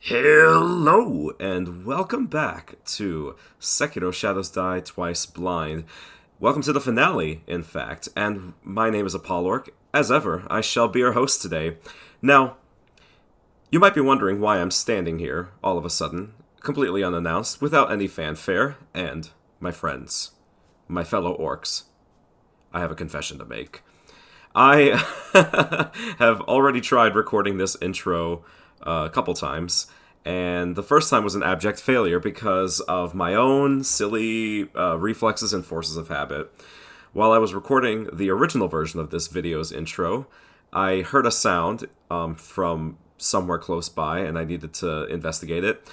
Hello, and welcome back to Sekiro Shadows Die Twice Blind. Welcome to the finale, in fact, and my name is Apollorc. As ever, I shall be your host today. Now, you might be wondering why I'm standing here, all of a sudden, completely unannounced, without any fanfare, and, my friends, my fellow orcs, I have a confession to make. I have already tried recording this intro a couple times, and the first time was an abject failure because of my own silly reflexes and forces of habit. While I was recording the original version of this video's intro, I heard a sound from somewhere close by, and I needed to investigate it.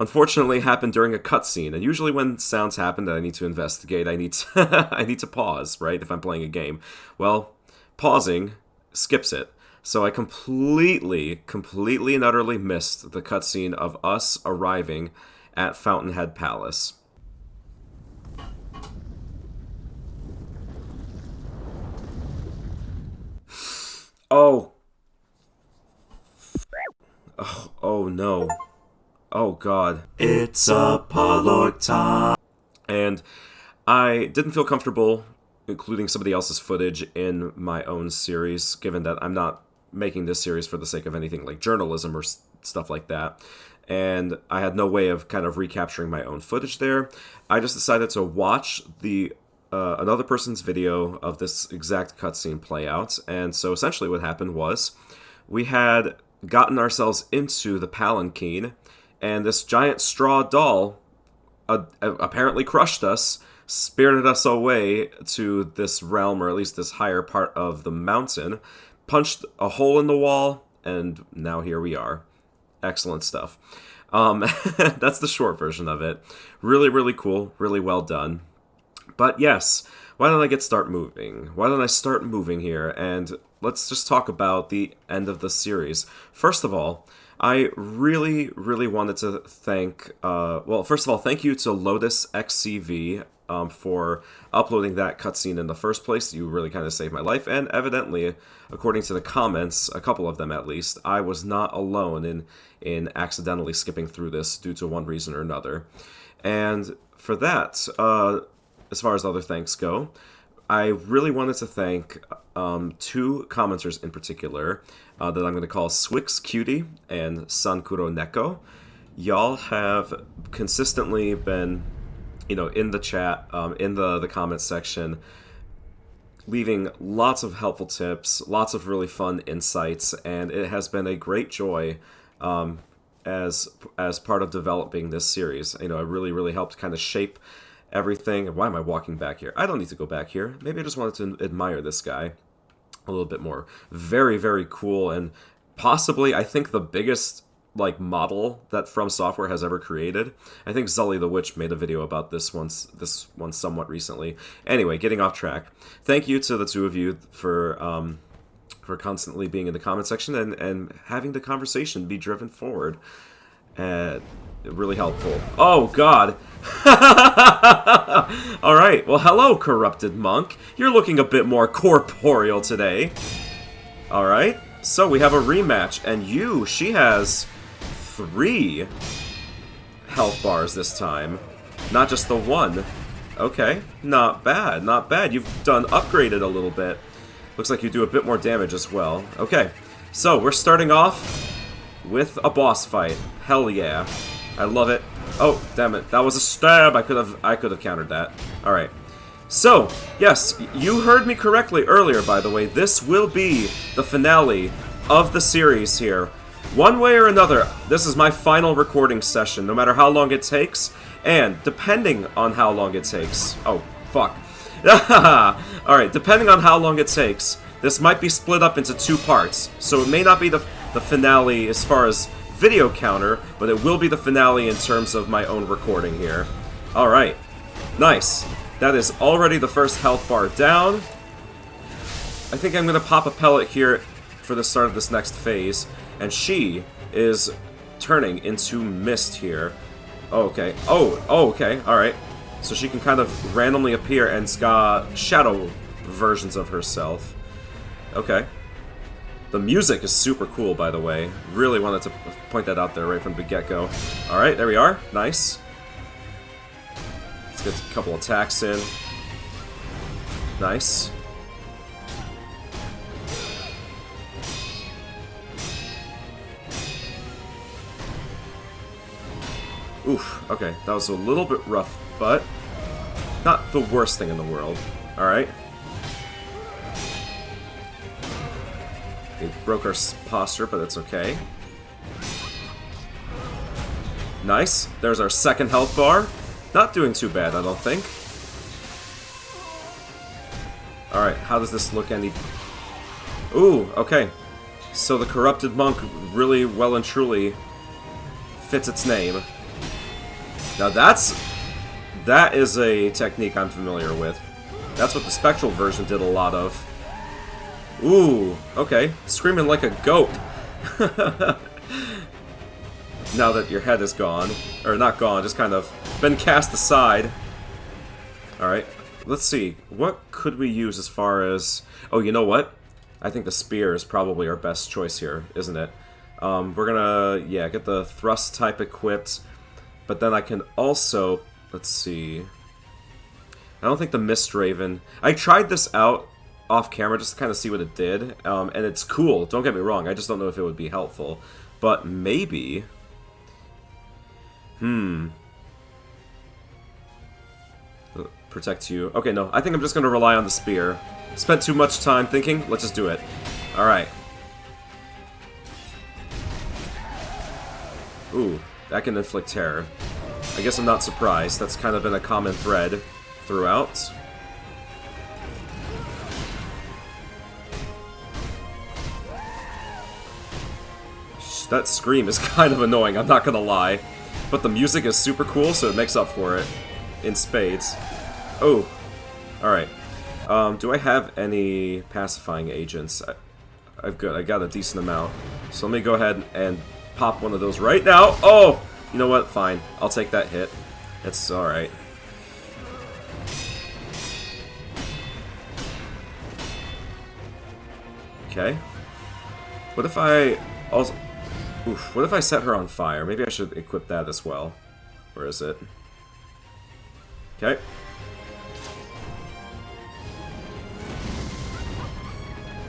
Unfortunately, it happened during a cutscene, and usually when sounds happen that I need to investigate, I need to, I need to pause, right, if I'm playing a game. Well, pausing skips it. So I completely and utterly missed the cutscene of us arriving at Fountainhead Palace. Oh. Oh no. Oh god. It's Apollorc time. And I didn't feel comfortable including somebody else's footage in my own series, given that I'm not making this series for the sake of anything like journalism or stuff like that. And I had no way of kind of recapturing my own footage there. I just decided to watch the another person's video of this exact cutscene play out. And so essentially what happened was we had gotten ourselves into the palanquin, and this giant straw doll apparently crushed us, spirited us away to this realm, or at least this higher part of the mountain, punched a hole in the wall, and now here we are. Excellent stuff. That's the short version of it. Really, really cool. Really well done. But yes, why don't I start moving? Why don't I start moving here? And let's just talk about the end of the series. First of all, I really, really wanted to thank, well, first of all, thank you to Lotus XCV for uploading that cutscene in the first place. You really kind of saved my life, and evidently, according to the comments, a couple of them at least, I was not alone in accidentally skipping through this due to one reason or another. And for that, as far as other thanks go, I really wanted to thank two commenters in particular that I'm going to call Swix Cutie and Sankuro Neko. Y'all have consistently been, in the chat, in the comments section, leaving lots of helpful tips, lots of really fun insights, and it has been a great joy as part of developing this series. It really, really helped kind of shape everything. Why am I walking back here? I don't need to go back here. Maybe I just wanted to admire this guy a little bit more. Very, very cool, and possibly, I think, the biggest model that From Software has ever created. I think Zully the Witch made a video about this one somewhat recently. Anyway, getting off track. Thank you to the two of you for constantly being in the comment section and having the conversation be driven forward. Really helpful. Oh god. Alright, well hello, corrupted monk. You're looking a bit more corporeal today. Alright, so we have a rematch, and she has 3 health bars this time, not just the 1. Okay, not bad, not bad. You've done upgraded a little bit. Looks like you do a bit more damage as well. Okay, so we're starting off with a boss fight. Hell yeah. I love it. Oh, damn it. That was a stab. I could have countered that. Alright. So, yes, you heard me correctly earlier, by the way. This will be the finale of the series here. One way or another, this is my final recording session, no matter how long it takes, and depending on how long it takes... Oh, fuck. Alright, depending on how long it takes, this might be split up into 2 parts, so it may not be the finale as far as video counter, but it will be the finale in terms of my own recording here. Alright, nice. That is already the first health bar down. I think I'm going to pop a pellet here for the start of this next phase, and she is turning into mist here. Oh, okay. Oh, okay, alright. So she can kind of randomly appear and got shadow versions of herself. Okay. The music is super cool, by the way. Really wanted to point that out there right from the get-go. Alright, there we are. Nice. Let's get a couple attacks in. Nice. Oof, okay, that was a little bit rough, but not the worst thing in the world. Alright. It broke our posture, but it's okay. Nice. There's our second health bar. Not doing too bad, I don't think. Alright, how does this look any... Ooh, okay. So the Corrupted Monk really well and truly fits its name. Now that is a technique I'm familiar with. That's what the Spectral version did a lot of. Ooh, okay. Screaming like a goat. Now that your head is gone. Or not gone, just kind of been cast aside. Alright, let's see. What could we use as far as... Oh, you know what? I think the spear is probably our best choice here, isn't it? We're gonna, yeah, get the thrust type equipped. But then I can also... Let's see... I don't think the Mist Raven... I tried this out off camera just to kind of see what it did, and it's cool, don't get me wrong, I just don't know if it would be helpful. But maybe... Protect you. Okay, no, I think I'm just going to rely on the spear. Spent too much time thinking, let's just do it. Alright. Ooh, that can inflict terror. I guess I'm not surprised, that's kind of been a common thread throughout. That scream is kind of annoying, I'm not gonna lie. But the music is super cool, so it makes up for it. In spades. Oh! Alright. Do I have any pacifying agents? I've got, I got a decent amount. So let me go ahead and pop one of those right now. Oh! You know what? Fine. I'll take that hit. It's alright. Okay. What if I also... Oof, what if I set her on fire? Maybe I should equip that as well. Where is it? Okay.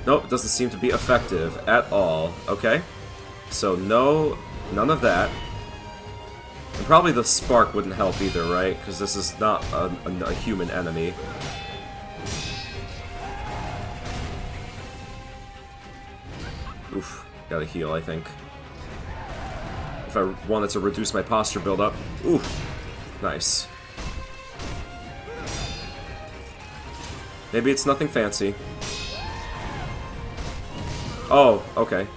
Nope, it doesn't seem to be effective at all. Okay. So no, none of that. And probably the spark wouldn't help either, right? Because this is not a human enemy. Oof, gotta heal, I think. If I wanted to reduce my posture buildup. Ooh, nice. Maybe it's nothing fancy. Oh, okay.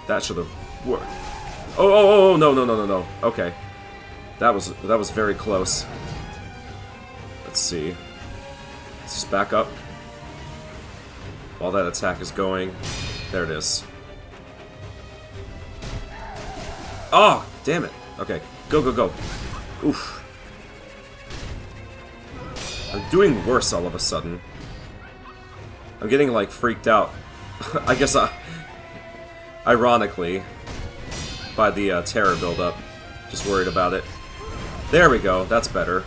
That should have worked. Oh, no. Okay. That was very close. Let's see. Let's just back up. While that attack is going. There it is. Oh, damn it. Okay, go. Oof. I'm doing worse all of a sudden. I'm getting, like, freaked out. I guess, ironically, by the terror buildup. Just worried about it. There we go, that's better.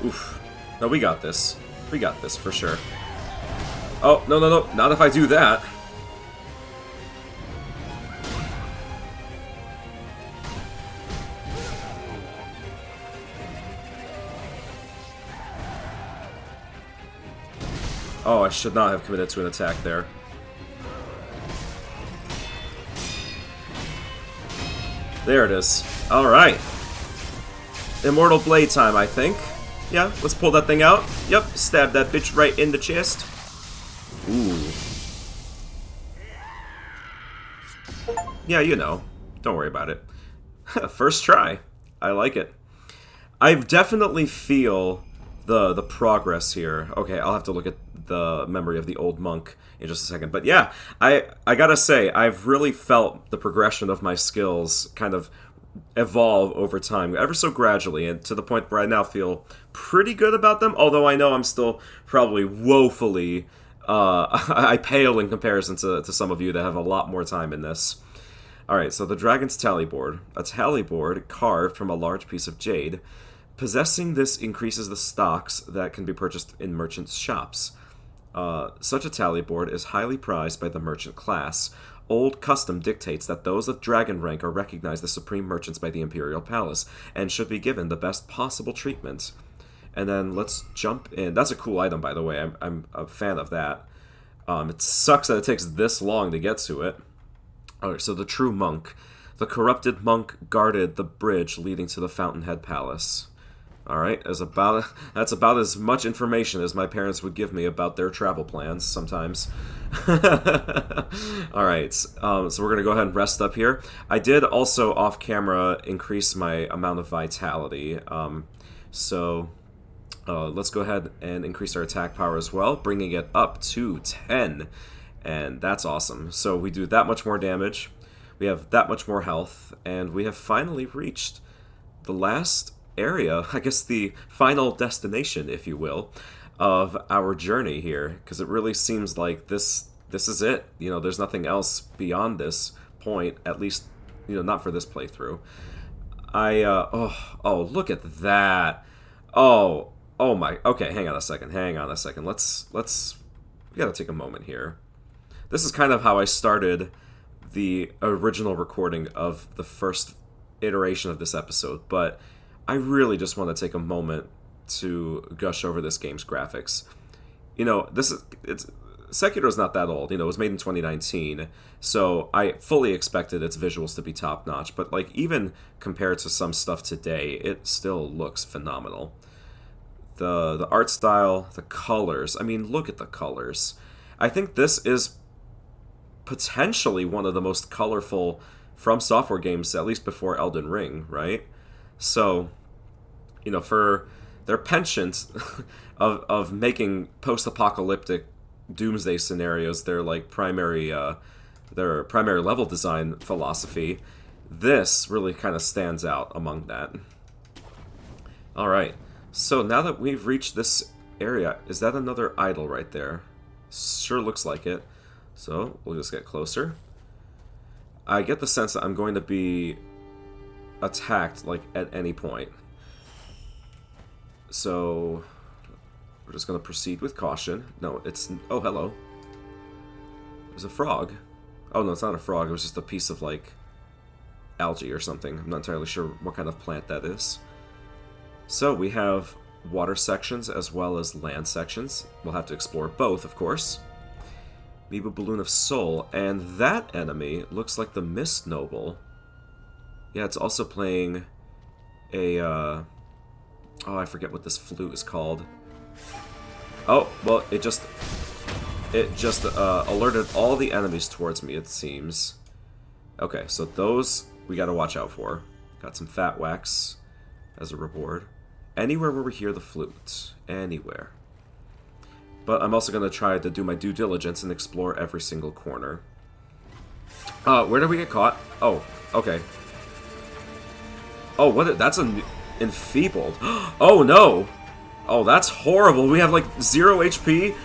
Oof. No, we got this. We got this, for sure. Oh, no, not if I do that. Oh, I should not have committed to an attack there. There it is. Alright. Immortal Blade time, I think. Yeah, let's pull that thing out. Yep, stab that bitch right in the chest. Ooh. Yeah, you know. Don't worry about it. First try. I like it. I definitely feel the progress here. Okay, I'll have to look at the memory of the old monk in just a second. But yeah, I gotta say, I've really felt the progression of my skills kind of evolve over time, ever so gradually, and to the point where I now feel pretty good about them, although I know I'm still probably woefully, I pale in comparison to some of you that have a lot more time in this. Alright, so the Dragon's Tally Board. A tally board carved from a large piece of jade. Possessing this increases the stocks that can be purchased in merchants' shops. Such a tally board is highly prized by the merchant class. Old custom dictates that those of dragon rank are recognized as supreme merchants by the Imperial Palace, and should be given the best possible treatment. And then let's jump in. That's a cool item, by the way. I'm a fan of that. It sucks that it takes this long to get to it. Alright, so the true monk. The corrupted monk guarded the bridge leading to the Fountainhead Palace. Alright, that's about as much information as my parents would give me about their travel plans sometimes. Alright, so we're going to go ahead and rest up here. I did also, off camera, increase my amount of vitality. Let's go ahead and increase our attack power as well, bringing it up to 10. And that's awesome. So we do that much more damage, we have that much more health, and we have finally reached the last area, I guess the final destination, if you will, of our journey here, because it really seems like this is it. You know, there's nothing else beyond this point, at least, you know, not for this playthrough. Oh, look at that. Oh my, okay, hang on a second, let's, we gotta take a moment here. This is kind of how I started the original recording of the first iteration of this episode, but I really just want to take a moment to gush over this game's graphics. You know, Sekiro's not that old, you know, it was made in 2019, so I fully expected its visuals to be top-notch, but, like, even compared to some stuff today, it still looks phenomenal. The art style, the colors, I mean, look at the colors. I think this is potentially one of the most colorful From Software games, at least before Elden Ring, right? So, you know, for their penchant of making post-apocalyptic doomsday scenarios their primary level design philosophy, this really kind of stands out among that. All right, so now that we've reached this area, is that another idol right there? Sure looks like it. So we'll just get closer. I get the sense that I'm going to be attacked, like, at any point. So we're just going to proceed with caution. No, it's... Oh, hello. There's a frog. Oh, no, it's not a frog. It was just a piece of, like, algae or something. I'm not entirely sure what kind of plant that is. So we have water sections as well as land sections. We'll have to explore both, of course. Amiibo Balloon of Soul, and that enemy looks like the Mist Noble. Yeah, it's also playing a, oh, I forget what this flute is called. Oh, well, it just alerted all the enemies towards me, it seems. Okay, so those we gotta watch out for. Got some fat wax as a reward. Anywhere where we hear the flute. Anywhere. But I'm also going to try to do my due diligence and explore every single corner. Where did we get caught? Oh, okay. Oh, that's an enfeebled. Oh, no! Oh, that's horrible. We have, like, 0 HP?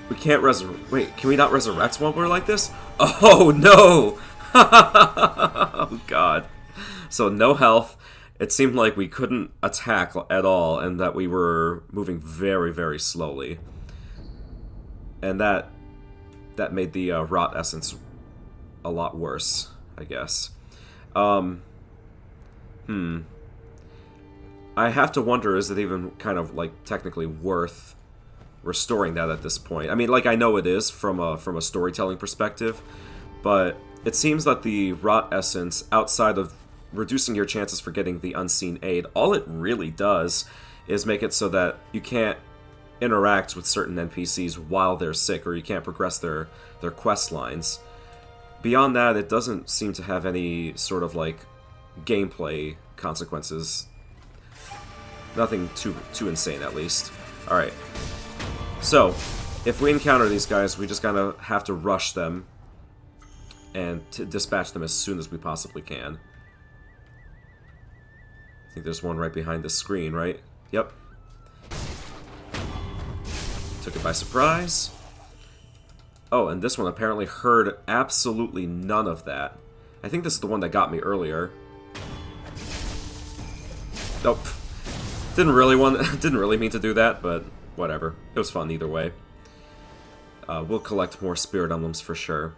We can't Wait, can we not resurrect while we're like this? Oh, no! Oh, God. So, no health. It seemed like we couldn't attack at all, and that we were moving very, very slowly. And that made the rot essence a lot worse, I guess. I have to wonder, is it even kind of, like, technically worth restoring that at this point? I mean, like, I know it is from a storytelling perspective, but it seems that the rot essence, outside of reducing your chances for getting the unseen aid, all it really does is make it so that you can't interact with certain NPCs while they're sick, or you can't progress their quest lines. Beyond that, it doesn't seem to have any sort of, like, gameplay consequences. Nothing too insane, at least. Alright. So, if we encounter these guys, we just kind of have to rush them and to dispatch them as soon as we possibly can. I think there's one right behind the screen, right? Yep. Took it by surprise. Oh, and this one apparently heard absolutely none of that. I think this is the one that got me earlier. Nope. Didn't really mean to do that, but whatever. It was fun either way. We'll collect more spirit emblems for sure.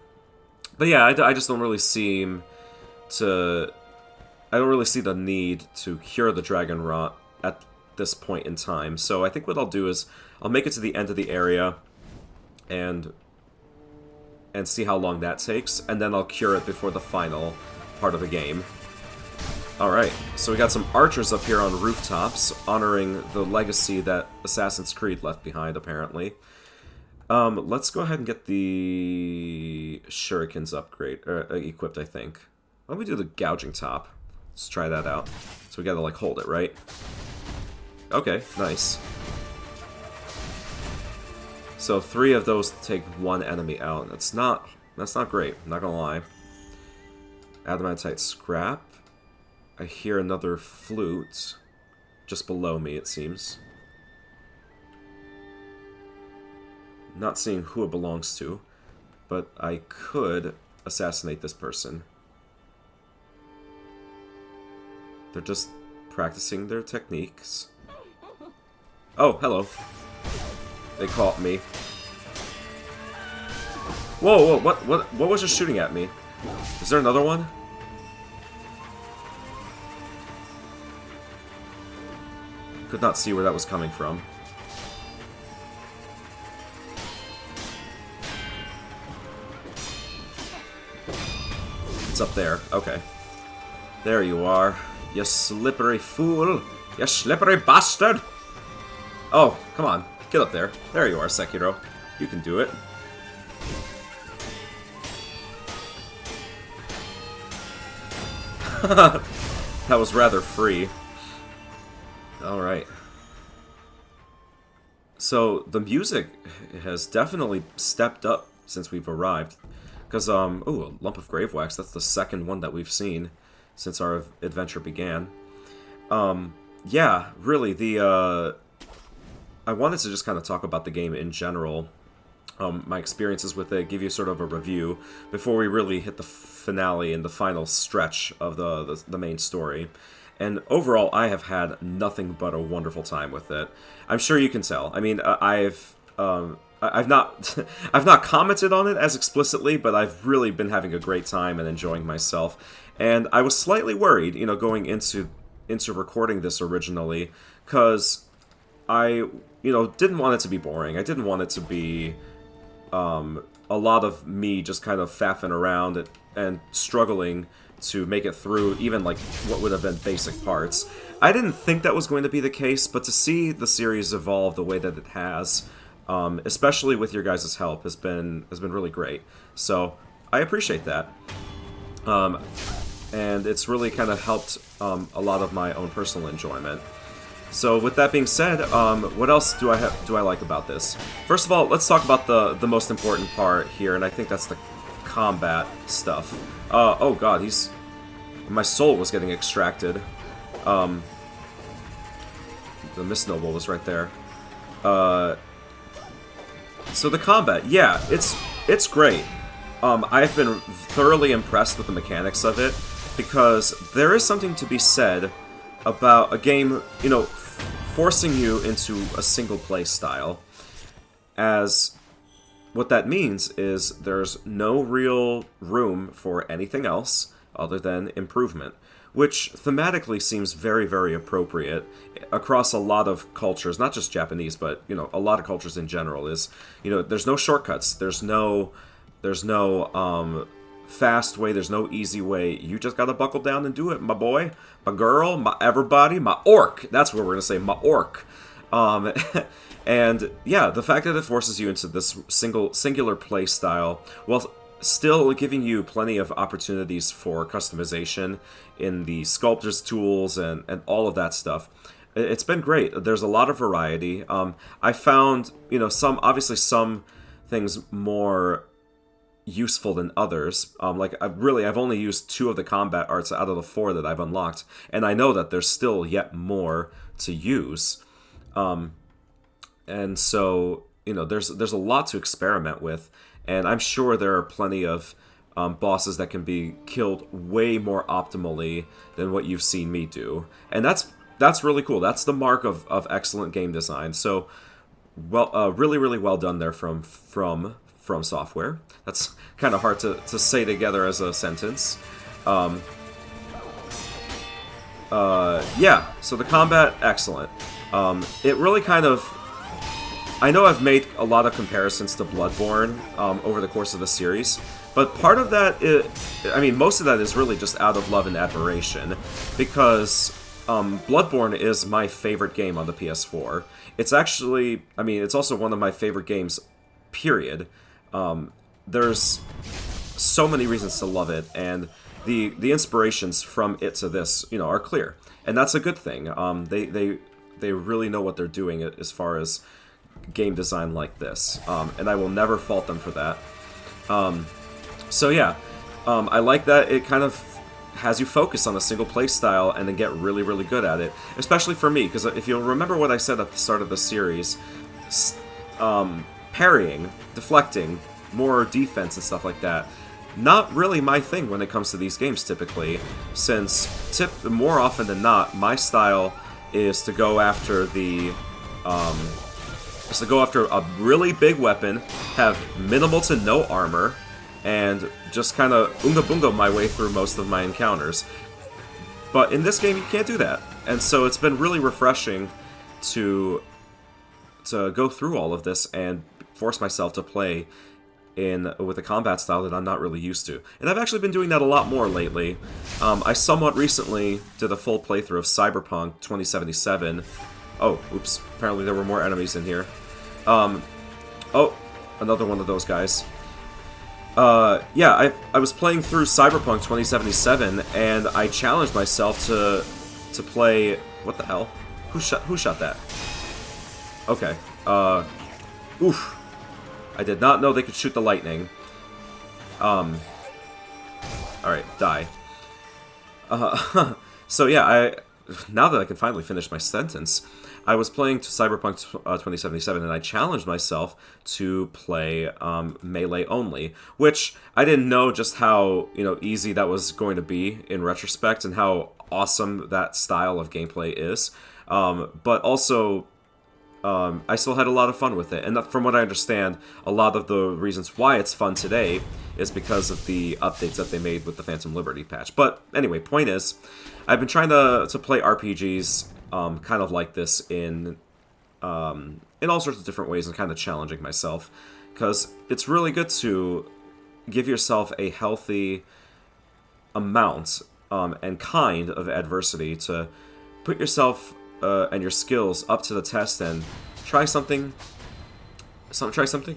But yeah, I just don't really seem to... I don't really see the need to cure the dragon rot at this point in time. So I think what I'll do is I'll make it to the end of the area and see how long that takes, and then I'll cure it before the final part of the game. Alright, so we got some archers up here on rooftops, honoring the legacy that Assassin's Creed left behind, apparently. Let's go ahead and get the shurikens equipped, I think. Why don't we do the gouging top? Let's try that out. So we gotta, like, hold it, right? Okay, nice. So 3 of those take 1 enemy out. That's not great, I'm not gonna lie. Adamantite scrap. I hear another flute just below me, it seems. Not seeing who it belongs to, but I could assassinate this person. They're just practicing their techniques. Oh, hello. They caught me. Whoa, what was just shooting at me? Is there another one? Could not see where that was coming from. It's up there. Okay. There you are. You slippery fool. You slippery bastard. Oh, come on. Get up there. There you are, Sekiro. You can do it. That was rather free. Alright. So, the music has definitely stepped up since we've arrived. Because, ooh, a lump of grave wax. That's the second one that we've seen since our adventure began. Yeah, really, I wanted to just kind of talk about the game in general. My experiences with it, give you sort of a review before we really hit the finale and the final stretch of the main story. And overall, I have had nothing but a wonderful time with it. I'm sure you can tell. I mean, I've not I've not commented on it as explicitly, but I've really been having a great time and enjoying myself. And I was slightly worried, you know, going into recording this originally, because I, you know, didn't want it to be boring. I didn't want it to be a lot of me just kind of faffing around and struggling to make it through even like what would have been basic parts. I didn't think that was going to be the case, but to see the series evolve the way that it has, especially with your guys' help, has been really great. So I appreciate that, and it's really kind of helped a lot of my own personal enjoyment. So with that being said, what else do I like about this? First of all, let's talk about the most important part here, and I think that's the combat stuff. Oh god, my soul was getting extracted. The Mist Noble was right there. So the combat, yeah, it's great. I've been thoroughly impressed with the mechanics of it, because there is something to be said about a game, you know, forcing you into a single play style. As what that means is there's no real room for anything else other than improvement, which thematically seems very, very appropriate across a lot of cultures, not just Japanese, but, you know, a lot of cultures in general. Is, you know, there's no shortcuts, there's no fast way, there's no easy way. You just gotta buckle down and do it, my boy, my girl, my everybody, my orc. That's what we're gonna say, my orc. And yeah, the fact that it forces you into this singular play style, while still giving you plenty of opportunities for customization in the sculptor's tools and all of that stuff. It's been great. There's a lot of variety. I found, you know, obviously some things more useful than others. I've only used 2 of the combat arts out of the 4 that I've unlocked, and I know that there's still yet more to use. And so, there's a lot to experiment with, and I'm sure there are plenty of bosses that can be killed way more optimally than what you've seen me do. And that's really cool. That's the mark of excellent game design. So, really, really well done there from Software. That's kind of hard to say together as a sentence. Yeah, so the combat, excellent. It really kind of... I know I've made a lot of comparisons to Bloodborne over the course of the series, but part of that most of that is really just out of love and admiration, because Bloodborne is my favorite game on the PS4. It's actually, it's also one of my favorite games, period. There's so many reasons to love it, and the inspirations from it to this, are clear, and that's a good thing. They really know what they're doing as far as game design like this, and I will never fault them for that. So yeah, I like that it kind of has you focus on a single play style and then get really, really good at it, especially for me, because if you'll remember what I said at the start of the series, parrying, deflecting, more defense and stuff like that, not really my thing when it comes to these games typically, since more often than not, my style is to go after a really big weapon, have minimal to no armor, and just kind of unga bunga my way through most of my encounters. But in this game, you can't do that, and so it's been really refreshing to go through all of this and force myself to play with a combat style that I'm not really used to. And I've actually been doing that a lot more lately. I somewhat recently did a full playthrough of Cyberpunk 2077. Oh, oops, apparently there were more enemies in here. Oh, another one of those guys. Yeah, I was playing through Cyberpunk 2077, and I challenged myself to play... What the hell? Who shot that? Okay, oof. I did not know they could shoot the lightning. Alright, die. So yeah, now that I can finally finish my sentence, I was playing Cyberpunk 2077, and I challenged myself to play melee only, which I didn't know just how easy that was going to be in retrospect, and how awesome that style of gameplay is. But also, I still had a lot of fun with it, and from what I understand, a lot of the reasons why it's fun today is because of the updates that they made with the Phantom Liberty patch. But anyway, point is, I've been trying to play RPGs kind of like this in all sorts of different ways, and kind of challenging myself, because it's really good to give yourself a healthy amount and kind of adversity to put yourself and your skills up to the test, and try something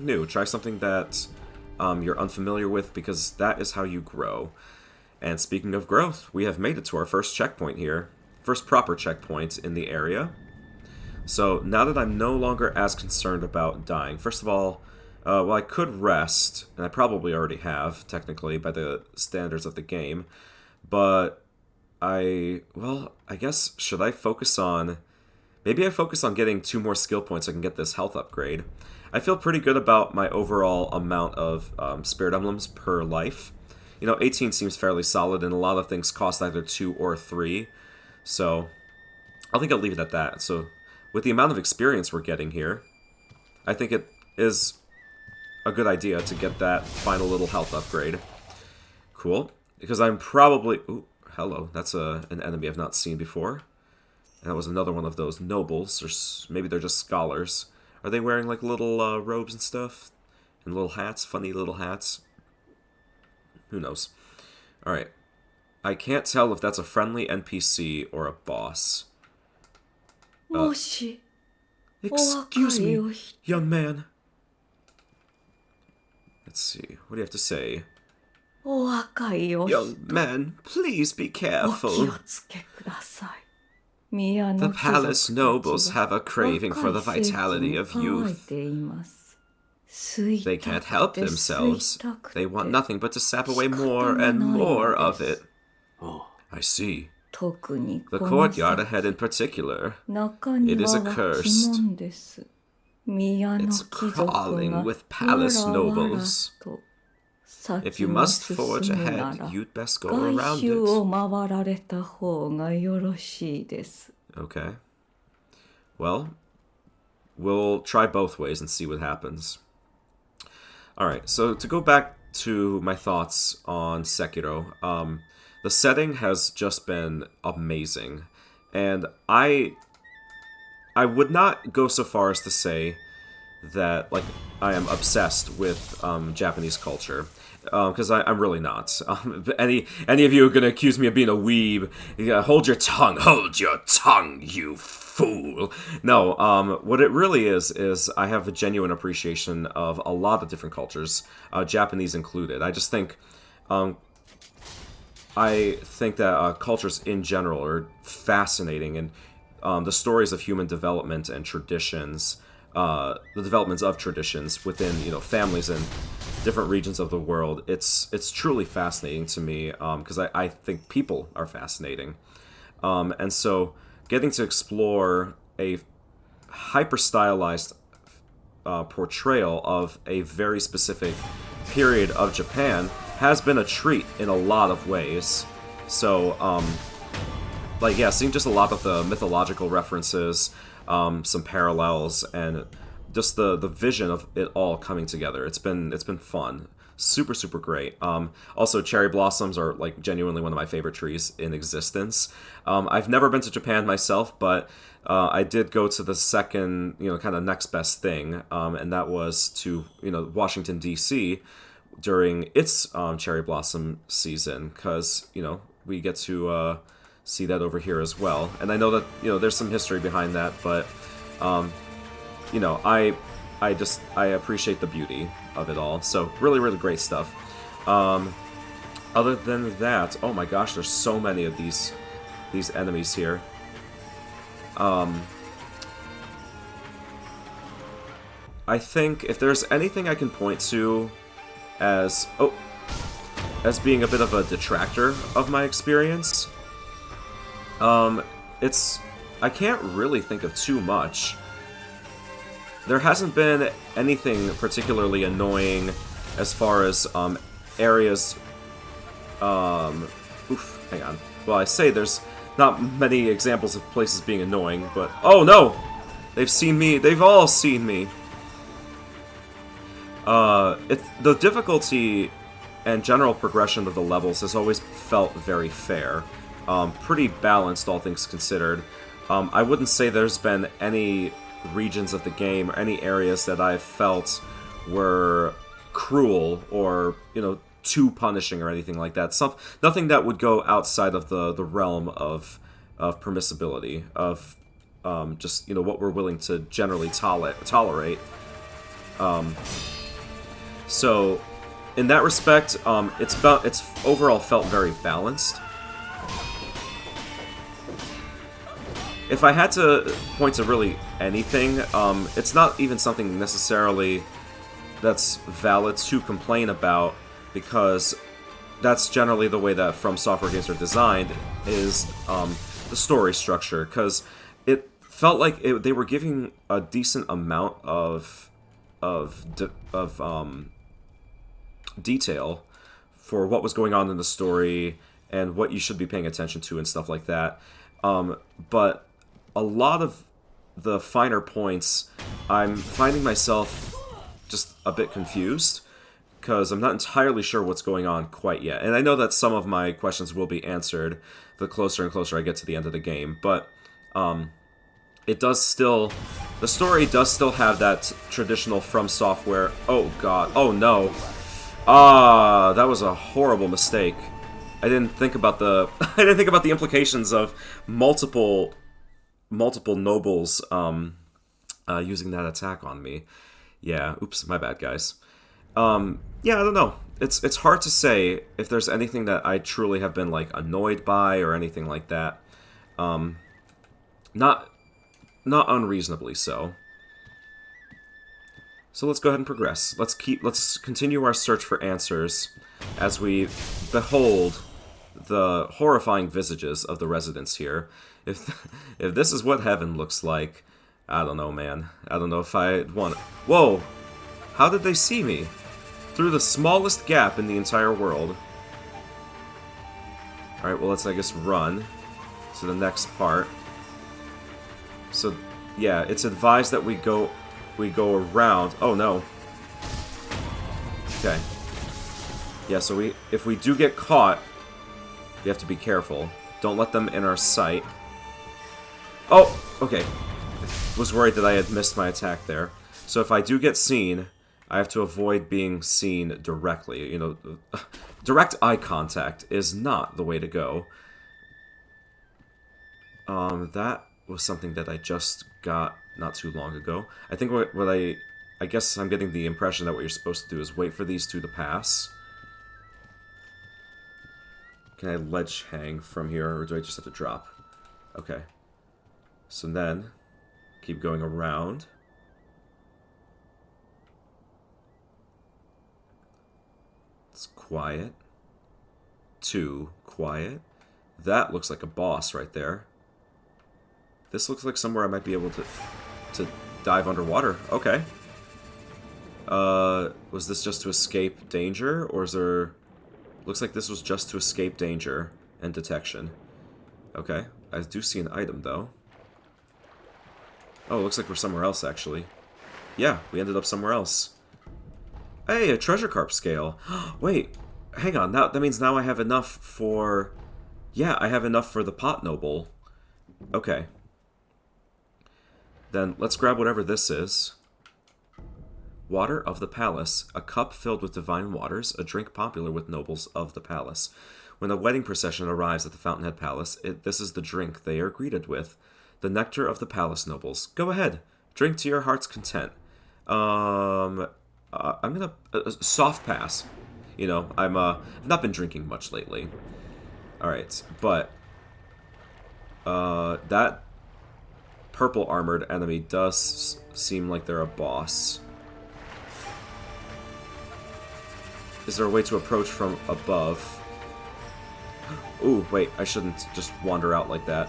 new, try something that you're unfamiliar with, because that is how you grow. And speaking of growth, we have made it to our first checkpoint here, first proper checkpoint in the area. So now that I'm no longer as concerned about dying, first of all, well, I could rest, and I probably already have, technically, by the standards of the game, but I guess, should I focus on... Maybe I focus on getting 2 more skill points so I can get this health upgrade. I feel pretty good about my overall amount of Spirit Emblems per life. 18 seems fairly solid, and a lot of things cost either 2 or 3. So, I think I'll leave it at that. So, with the amount of experience we're getting here, I think it is a good idea to get that final little health upgrade. Cool. Because I'm probably... Ooh, hello. That's an enemy I've not seen before. And that was another one of those nobles, or maybe they're just scholars. Are they wearing, like, little robes and stuff? And little hats? Funny little hats? Who knows? Alright. I can't tell if that's a friendly NPC or a boss. Excuse me, young man. Let's see. What do you have to say? Young man, please be careful. The palace nobles have a craving for the vitality of youth. They can't help themselves. They want nothing but to sap away more and more of it. I see. The courtyard ahead in particular. It is accursed. It's crawling with palace nobles. If you must forge ahead, you'd best go around it. Okay. Well, we'll try both ways and see what happens. Alright, so to go back to my thoughts on Sekiro, the setting has just been amazing. And I would not go so far as to say that, like, I am obsessed with Japanese culture. Because I'm really not. Any of you are going to accuse me of being a weeb, hold your tongue, you fool. No, what it really is I have a genuine appreciation of a lot of different cultures, Japanese included. I just think, that cultures in general are fascinating, and the stories of human development and traditions, the developments of traditions within, families and different regions of the world, it's truly fascinating to me, because I think people are fascinating. And so getting to explore a hyper-stylized portrayal of a very specific period of Japan has been a treat in a lot of ways. So, seeing just a lot of the mythological references, some parallels, and just the vision of it all coming together. It's been fun. Super, super great. Also, cherry blossoms are, like, genuinely one of my favorite trees in existence. I've never been to Japan myself, but I did go to the second, kind of next best thing, and that was to, Washington, D.C. during its cherry blossom season, because, we get to see that over here as well. And I know that, there's some history behind that, but, I appreciate the beauty of it all. So, really, really great stuff. Other than that, oh my gosh, there's so many of these enemies here. I think if there's anything I can point to as being a bit of a detractor of my experience, I can't really think of too much. There hasn't been anything particularly annoying as far as areas. Hang on. Well, I say there's not many examples of places being annoying, but oh no, they've seen me. They've all seen me. The difficulty and general progression of the levels has always felt very fair, pretty balanced, all things considered. I wouldn't say there's been any regions of the game or any areas that I've felt were cruel or, too punishing or anything like that. Nothing that would go outside of the realm of permissibility, of just, what we're willing to generally tolerate. So, in that respect, it's overall felt very balanced. If I had to point to really anything, it's not even something necessarily that's valid to complain about, because that's generally the way that From Software games are designed, is the story structure, because it felt like they were giving a decent amount of detail for what was going on in the story and what you should be paying attention to and stuff like that. But a lot of the finer points, I'm finding myself just a bit confused, because I'm not entirely sure what's going on quite yet. And I know that some of my questions will be answered the closer and closer I get to the end of the game, but the story does still have that traditional From Software. Oh god, oh no. That was a horrible mistake. I didn't think about the implications of multiple nobles using that attack on me. Yeah, oops, my bad, guys. Yeah, I don't know. It's hard to say if there's anything that I truly have been, like, annoyed by or anything like that. Not unreasonably so. So let's go ahead and progress. Let's continue our search for answers as we behold the horrifying visages of the residents here. If this is what heaven looks like, I don't know, man. I don't know if I'd want... Whoa! How did they see me? Through the smallest gap in the entire world. Alright, well, let's, I guess, run to the next part. So, yeah, it's advised that we go around... Oh, no. Okay. Yeah, so if we do get caught, we have to be careful. Don't let them in our sight. Oh, okay. Was worried that I had missed my attack there. So if I do get seen, I have to avoid being seen directly. You know, direct eye contact is not the way to go. That was something that I just got not too long ago. I think I guess I'm getting the impression that what you're supposed to do is wait for these two to pass. Can I ledge hang from here, or do I just have to drop? Okay. So then, keep going around. It's quiet. Too quiet. That looks like a boss right there. This looks like somewhere I might be able to dive underwater. Okay. Was this just to escape danger, or is there... Looks like this was just to escape danger and detection. Okay. I do see an item, though. Oh, it looks like we're somewhere else, actually. Yeah, we ended up somewhere else. Hey, a treasure carp scale. Wait, hang on. That means now I have enough for... Yeah, I have enough for the pot noble. Okay. Then let's grab whatever this is. Water of the Palace. A cup filled with divine waters, a drink popular with nobles of the palace. When a wedding procession arrives at the Fountainhead Palace, this is the drink they are greeted with. The nectar of the palace nobles. Go ahead. Drink to your heart's content. I'm gonna... soft pass. You know, I've not been drinking much lately. Alright, but... that purple armored enemy does seem like they're a boss. Is there a way to approach from above? Ooh, wait, I shouldn't just wander out like that.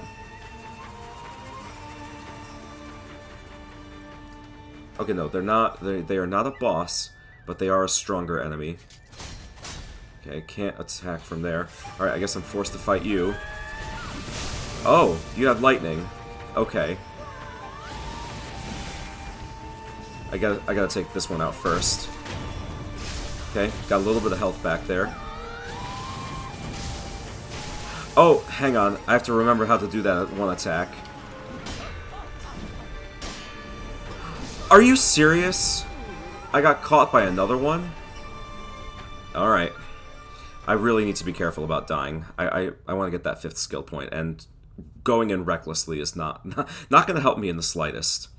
Okay, no, they're not. They are not a boss, but they are a stronger enemy. Okay, I can't attack from there. Alright, I guess I'm forced to fight you. Oh, you have lightning. Okay. I gotta take this one out first. Okay, got a little bit of health back there. Oh, hang on. I have to remember how to do that at one attack. Are you serious? I got caught by another one? Alright. I really need to be careful about dying. I want to get that 5th skill point, and going in recklessly is not going to help me in the slightest.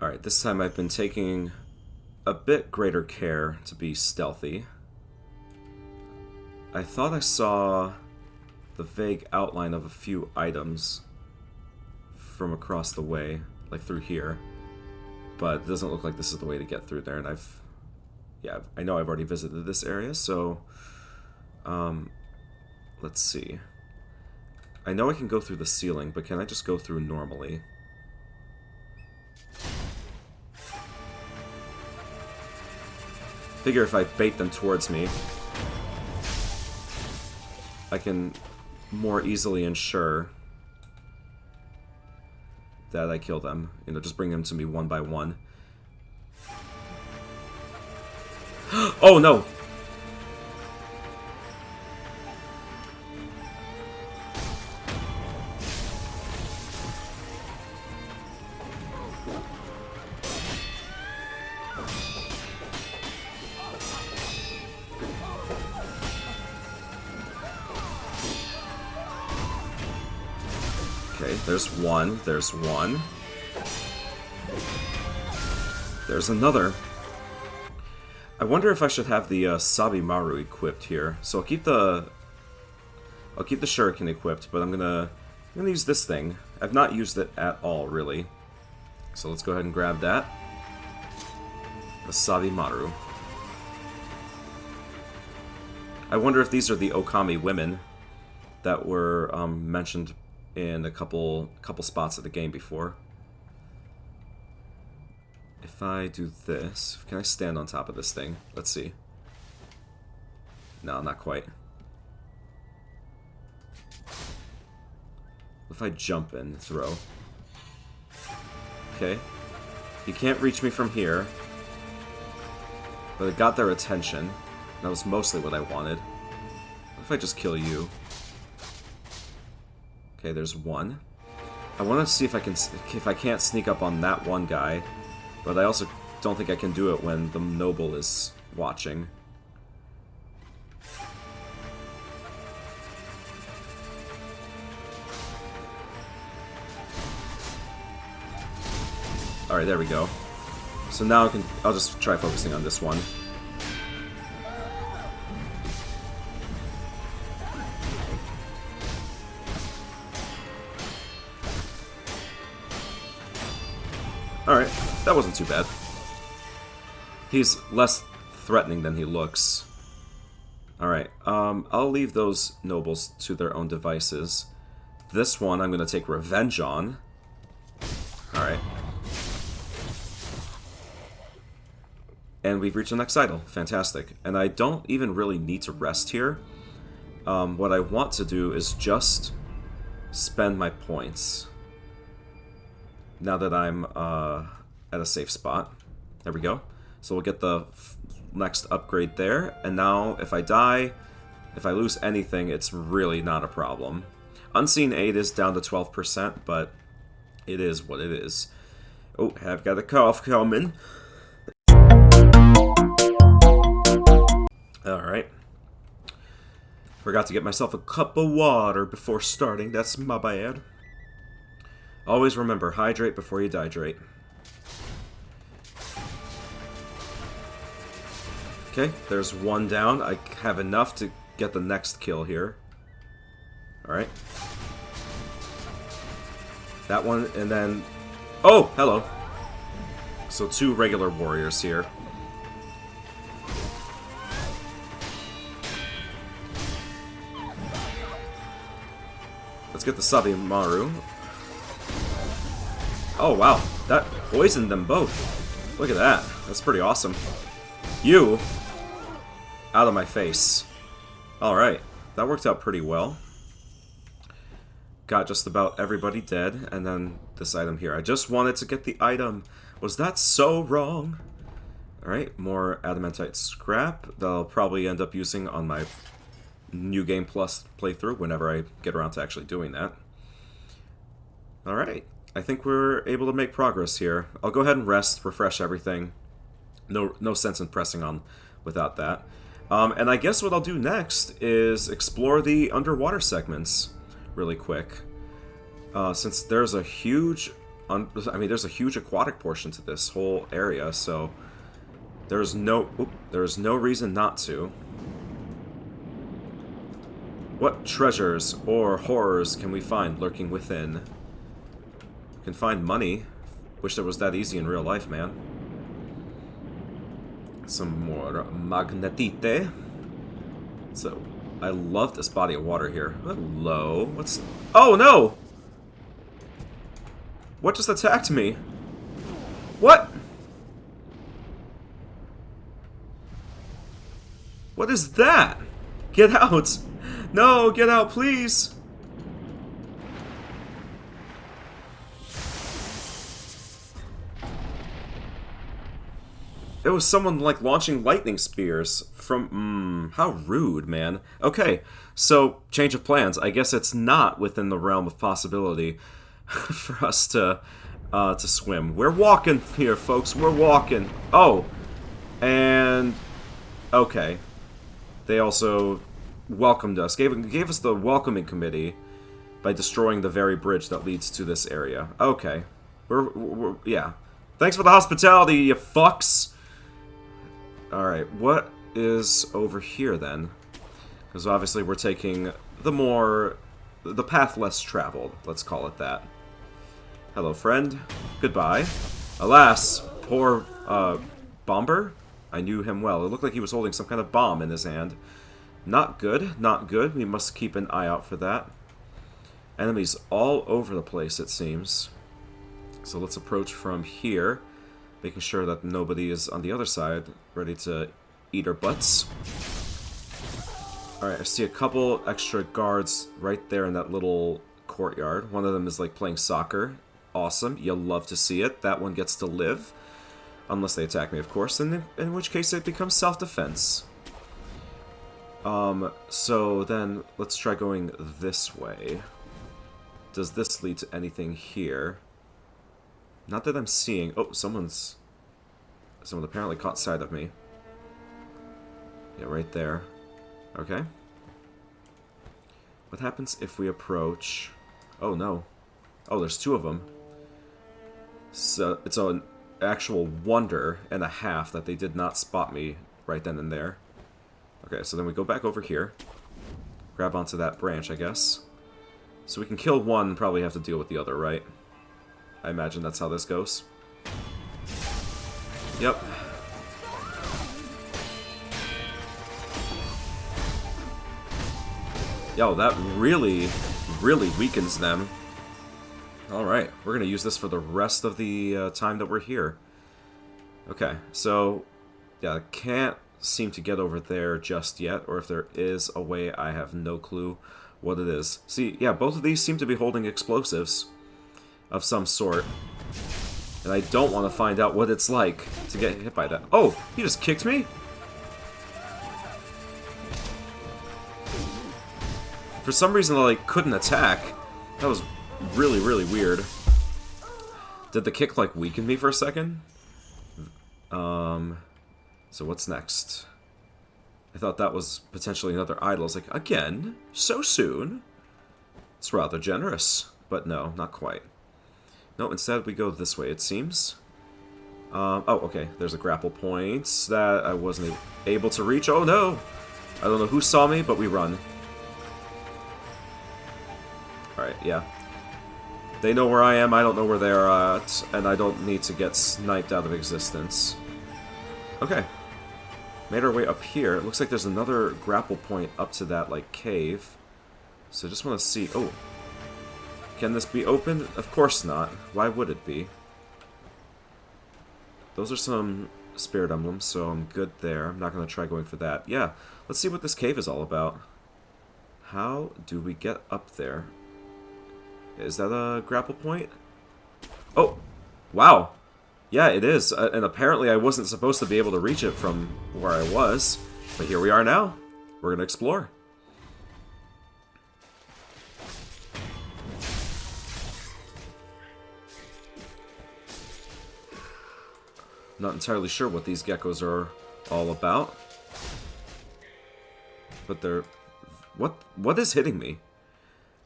Alright, this time I've been taking a bit greater care to be stealthy. I thought I saw the vague outline of a few items from across the way, like through here. But it doesn't look like this is the way to get through there, and I know I've already visited this area, so, let's see. I know I can go through the ceiling, but can I just go through normally? Figure if I bait them towards me, I can more easily ensure that I kill them. You know, just bring them to me one by one. Oh, no! Okay, there's one. There's one. There's another. I wonder if I should have the Sabimaru equipped here. So I'll keep the shuriken equipped, but I'm gonna use this thing. I've not used it at all, really. So let's go ahead and grab that. The Sabimaru. I wonder if these are the Ōkami women that were mentioned in a couple spots of the game before. If I do this, can I stand on top of this thing? Let's see. No, not quite. If I jump and throw. Okay. You can't reach me from here. But it got their attention. That was mostly what I wanted. What if I just kill you? Okay, there's one. I want to see if I can't sneak up on that one guy, but I also don't think I can do it when the noble is watching. All right, there we go. So now I'll just try focusing on this one. Alright, that wasn't too bad. He's less threatening than he looks. Alright, I'll leave those nobles to their own devices. This one I'm going to take revenge on. Alright. And we've reached the next idol. Fantastic. And I don't even really need to rest here. What I want to do is just spend my points. Now that I'm at a safe spot. There we go. So we'll get the next upgrade there. And now, if I die, if I lose anything, it's really not a problem. Unseen Aid is down to 12%, but it is what it is. Oh, I've got a cough coming. Alright. Forgot to get myself a cup of water before starting. That's my bad. Always remember, hydrate before you dihydrate. Okay, there's one down. I have enough to get the next kill here. Alright. That one, and then... Oh, hello. So 2 regular warriors here. Let's get the Sabimaru. Oh, wow. That poisoned them both. Look at that. That's pretty awesome. You! Out of my face. Alright. That worked out pretty well. Got just about everybody dead. And then this item here. I just wanted to get the item. Was that so wrong? Alright. More adamantite scrap that I'll probably end up using on my New Game Plus playthrough whenever I get around to actually doing that. Alright. I think we're able to make progress here. I'll go ahead and rest, refresh everything. No sense in pressing on without that. And I guess what I'll do next is explore the underwater segments really quick. Since there's a huge... there's a huge aquatic portion to this whole area, so... There's no reason not to. What treasures or horrors can we find lurking within? Can find money. Wish it was that easy in real life, man. Some more magnetite. So, I love this body of water here. Hello. What's... Oh, no! What just attacked me? What? What is that? Get out! No, get out, please! It was someone, like, launching lightning spears from... how rude, man. Okay, so, change of plans. I guess it's not within the realm of possibility for us to swim. We're walking here, folks. We're walking. Oh, and... okay. They also welcomed us. Gave us the welcoming committee by destroying the very bridge that leads to this area. Okay. We're yeah. Thanks for the hospitality, you fucks! Alright, what is over here, then? Because obviously we're taking the path less traveled, let's call it that. Hello, friend. Goodbye. Alas, poor Bomber? I knew him well. It looked like he was holding some kind of bomb in his hand. Not good, not good. We must keep an eye out for that. Enemies all over the place, it seems. So let's approach from here, making sure that nobody is on the other side, ready to eat our butts. Alright, I see a couple extra guards right there in that little courtyard. One of them is like playing soccer. Awesome, you'll love to see it. That one gets to live. Unless they attack me, of course, and in which case it becomes self-defense. So then, let's try going this way. Does this lead to anything here? Not that I'm seeing. Oh, someone apparently caught sight of me. Yeah, right there. Okay. What happens if we approach... Oh, no. Oh, there's two of them. So, it's an actual wonder and a half that they did not spot me right then and there. Okay, so then we go back over here. Grab onto that branch, I guess. So we can kill one and probably have to deal with the other, right? I imagine that's how this goes. Yep. Yo, that really, really weakens them. Alright, we're going to use this for the rest of the time that we're here. Okay, so, yeah, I can't seem to get over there just yet, or if there is a way, I have no clue what it is. See, yeah, both of these seem to be holding explosives of some sort. And I don't want to find out what it's like to get hit by that. Oh, he just kicked me? For some reason, I like, couldn't attack. That was really, really weird. Did the kick, like, weaken me for a second? So what's next? I thought that was potentially another idol. I was like, again? So soon? It's rather generous. But no, not quite. No, instead we go this way, it seems. Oh, okay. There's a grapple point that I wasn't able to reach. Oh, no! I don't know who saw me, but we run. Alright, yeah. They know where I am, I don't know where they're at, and I don't need to get sniped out of existence. Okay. Made our way up here. It looks like there's another grapple point up to that, like, cave. So I just want to see... Oh. Can this be opened? Of course not. Why would it be? Those are some spirit emblems, so I'm good there. I'm not going to try going for that. Yeah, let's see what this cave is all about. How do we get up there? Is that a grapple point? Oh! Wow! Yeah, it is. And apparently I wasn't supposed to be able to reach it from where I was. But here we are now. We're going to explore. Not entirely sure what these geckos are all about. But they're... What is hitting me?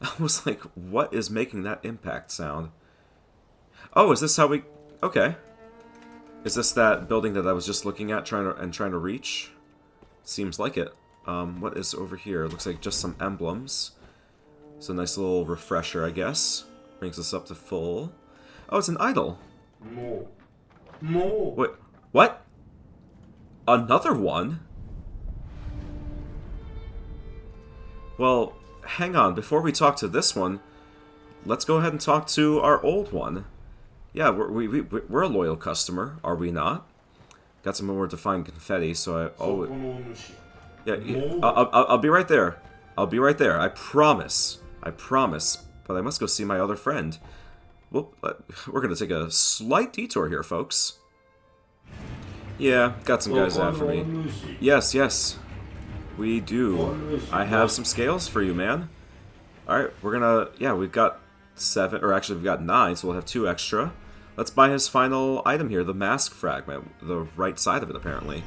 I was like, what is making that impact sound? Oh, is this how we... Okay. Is this that building that I was just looking at trying to reach? Seems like it. What is over here? Looks like just some emblems. It's a nice little refresher, I guess. Brings us up to full. Oh, it's an idol. More. Wait, what? Another one? Well, hang on. Before we talk to this one, let's go ahead and talk to our old one. Yeah, we're a loyal customer, are we not? Got some more defined confetti, so I... Oh, yeah, I'll be right there. I'll be right there. I promise. I promise. But I must go see my other friend. Well, we're going to take a slight detour here, folks. Yeah, got some guys after me. Yes, yes. We do. I have some scales for you, man. Alright, we're gonna... Yeah, we've got 7, or actually we've got 9, so we'll have 2 extra. Let's buy his final item here, the mask fragment. The right side of it, apparently.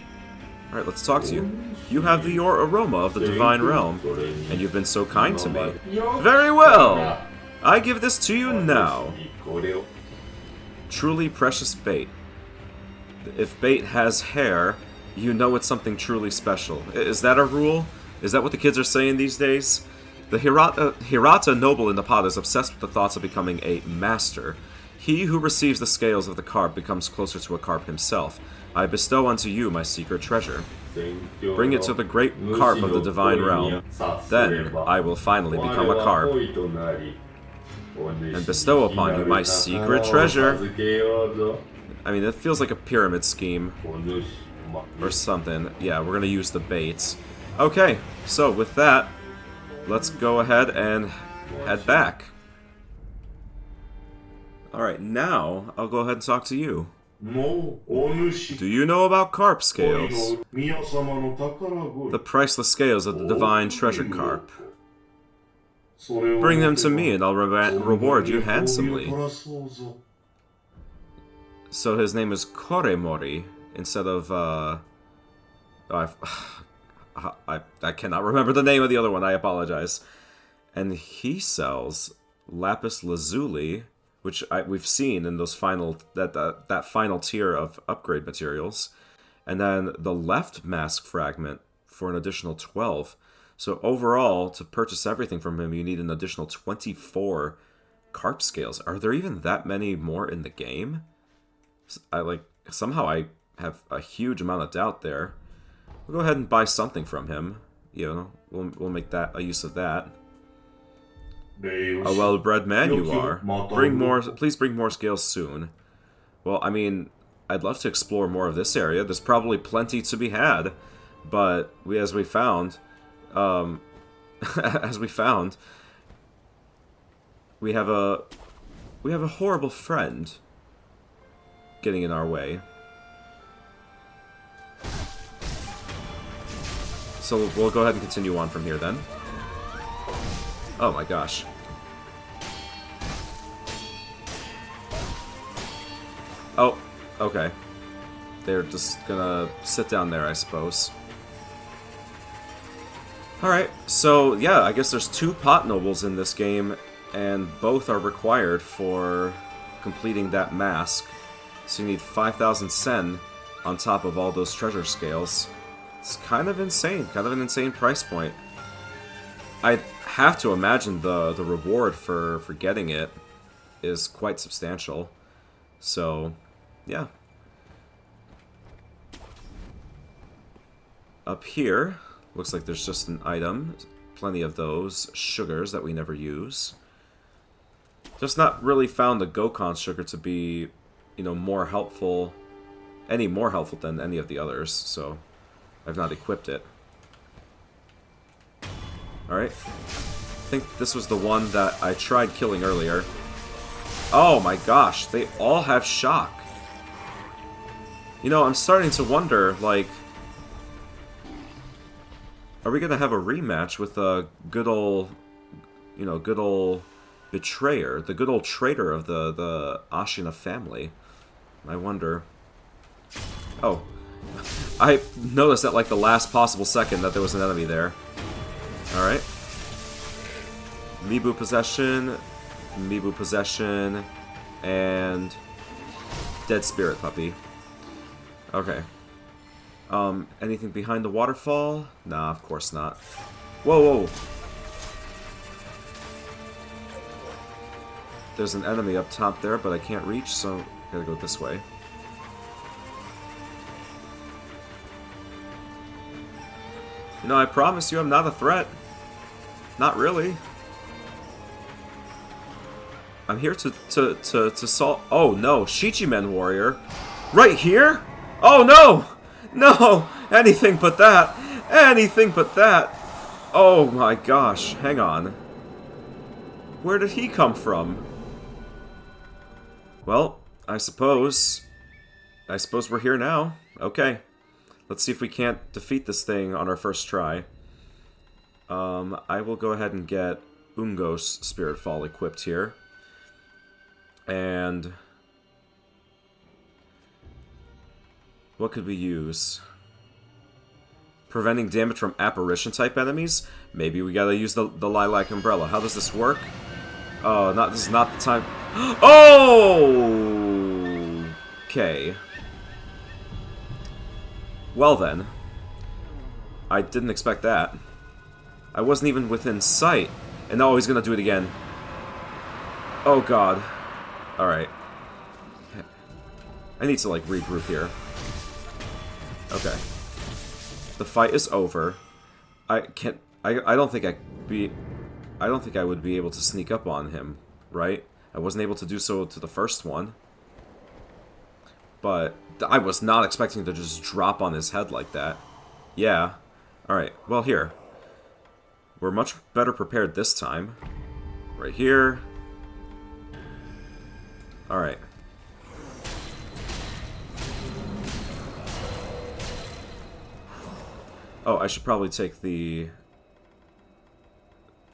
Alright, let's talk to you. You have your aroma of the Divine Realm, and you've been so kind to me. Very well! I give this to you now. Truly precious bait. If bait has hair, you know it's something truly special. Is that a rule? Is that what the kids are saying these days? The Hirata noble in the pot is obsessed with the thoughts of becoming a master. He who receives the scales of the carp becomes closer to a carp himself. I bestow unto you my secret treasure. Bring it to the great carp of the Divine Realm. Then I will finally become a carp. And bestow upon you my secret treasure. I mean, it feels like a pyramid scheme. Or something. Yeah, we're gonna use the baits. Okay, so with that, let's go ahead and head back. Alright, now I'll go ahead and talk to you. Do you know about carp scales? The priceless scales of the divine treasure carp. Bring them to me and I'll reward you handsomely. So his name is Koremori instead of, I cannot remember the name of the other one, I apologize. And he sells lapis lazuli, which we've seen in those final that final tier of upgrade materials, and then the left mask fragment for an additional 12. So overall, to purchase everything from him, you need an additional 24 carp scales. Are there even that many more in the game? Somehow I have a huge amount of doubt there. We'll go ahead and buy something from him. You know, we'll make that a use of that. A well-bred man you are. Please bring more scales soon. Well, I mean, I'd love to explore more of this area. There's probably plenty to be had, but as we found, we have a horrible friend getting in our way. So we'll go ahead and continue on from here then. Oh my gosh. Oh, okay. They're just gonna sit down there, I suppose. Alright, so yeah, I guess there's 2 pot nobles in this game, and both are required for completing that mask. So you need 5,000 sen on top of all those treasure scales. It's kind of insane, kind of an insane price point. I have to imagine the reward for getting it is quite substantial. So, yeah. Up here, looks like there's just an item. Plenty of those sugars that we never use. Just not really found the Gokon sugar to be, you know, more helpful than any of the others, so I've not equipped it. Alright. I think this was the one that I tried killing earlier. Oh my gosh, they all have shock. You know, I'm starting to wonder, like, are we gonna have a rematch with a good old betrayer, the good old traitor of the Ashina family? I wonder. Oh. I noticed at like the last possible second that there was an enemy there. Alright. Mibu Possession, and Dead Spirit Puppy. Okay. Anything behind the waterfall? Nah, of course not. Whoa, whoa! There's an enemy up top there, but I can't reach, so I gotta go this way. You know, I promise you I'm not a threat. Not really. I'm here to solve... Oh, no. Shichimen Warrior. Right here? Oh, no! No! Anything but that! Anything but that! Oh, my gosh. Hang on. Where did he come from? Well, I suppose we're here now. Okay. Let's see if we can't defeat this thing on our first try. I will go ahead and get Ungo's Spirit Fall equipped here. And what could we use? Preventing damage from apparition-type enemies? Maybe we gotta use the Lilac Umbrella. How does this work? Oh, this is not the time... Oh! Okay. Well then. I didn't expect that. I wasn't even within sight. And now he's gonna do it again. Oh god. Alright. I need to, like, regroup here. Okay. The fight is over. I can't... I don't think I don't think I would be able to sneak up on him, right? I wasn't able to do so to the first one. But I was not expecting to just drop on his head like that. Yeah. Alright, well here. We're much better prepared this time. Right here. Alright. Oh, I should probably take the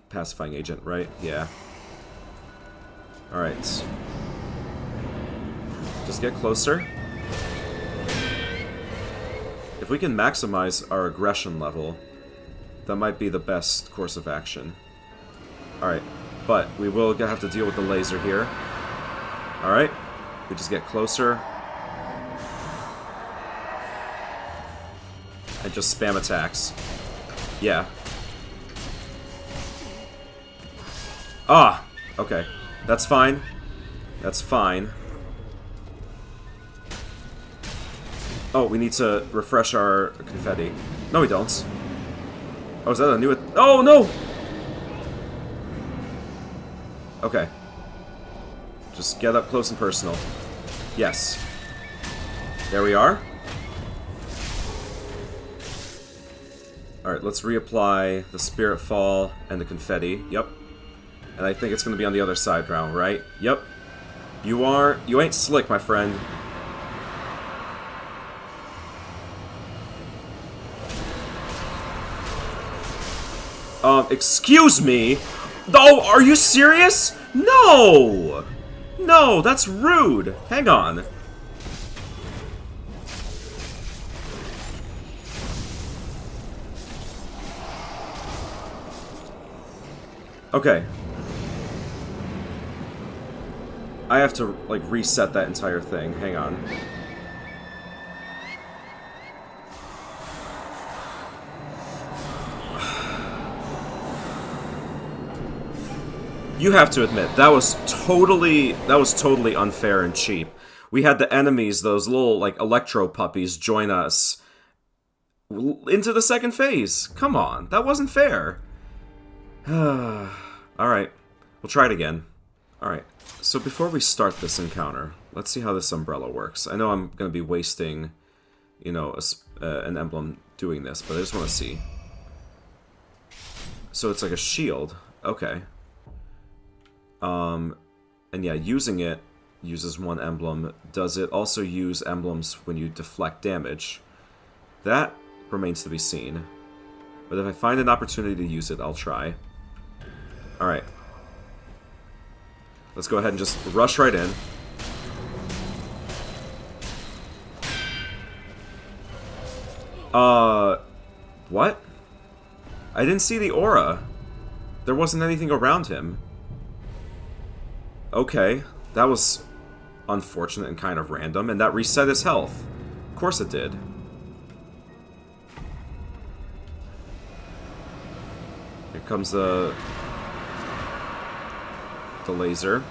pacifying agent, right? Yeah. Alright. Just get closer. If we can maximize our aggression level, that might be the best course of action. Alright, but we will have to deal with the laser here. Alright, we just get closer. And just spam attacks. Yeah. Ah! Okay. That's fine. That's fine. Oh, we need to refresh our confetti. No, we don't. Oh, is that a new... Oh, no! Okay. Just get up close and personal. Yes. There we are. Alright, let's reapply the Spirit Fall and the confetti. Yep. And I think it's going to be on the other side now, right? Yep. You ain't slick, my friend. Excuse me? Oh, are you serious? No! No, that's rude. Hang on. Okay. I have to, like, reset that entire thing. Hang on. You have to admit, that was totally unfair and cheap. We had the enemies, those little, like, electro puppies, join us into the second phase. Come on, that wasn't fair. Alright, we'll try it again. Alright, so before we start this encounter, let's see how this umbrella works. I know I'm going to be wasting, you know, an emblem doing this, but I just want to see. So it's like a shield. Okay. And yeah, using it uses one emblem. Does it also use emblems when you deflect damage? That remains to be seen. But if I find an opportunity to use it, I'll try. Alright. Let's go ahead and just rush right in. What? I didn't see the aura. There wasn't anything around him. Okay, that was unfortunate and kind of random, and that reset his health. Of course it did. Here comes the laser.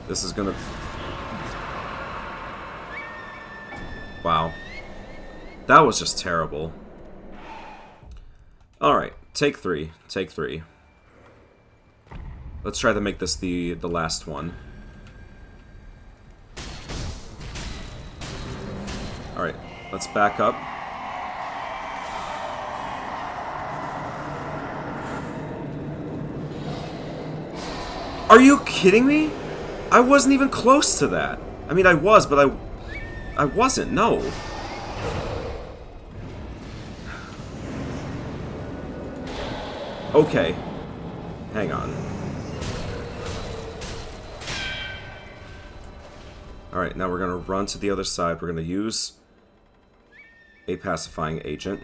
This is gonna... Wow. That was just terrible. Alright, take three. Take three. Let's try to make this the last one. Alright, let's back up. Are you kidding me? I wasn't even close to that. I mean, I was, but I wasn't, no. Okay. Hang on. Alright, now we're going to run to the other side. We're going to use a pacifying agent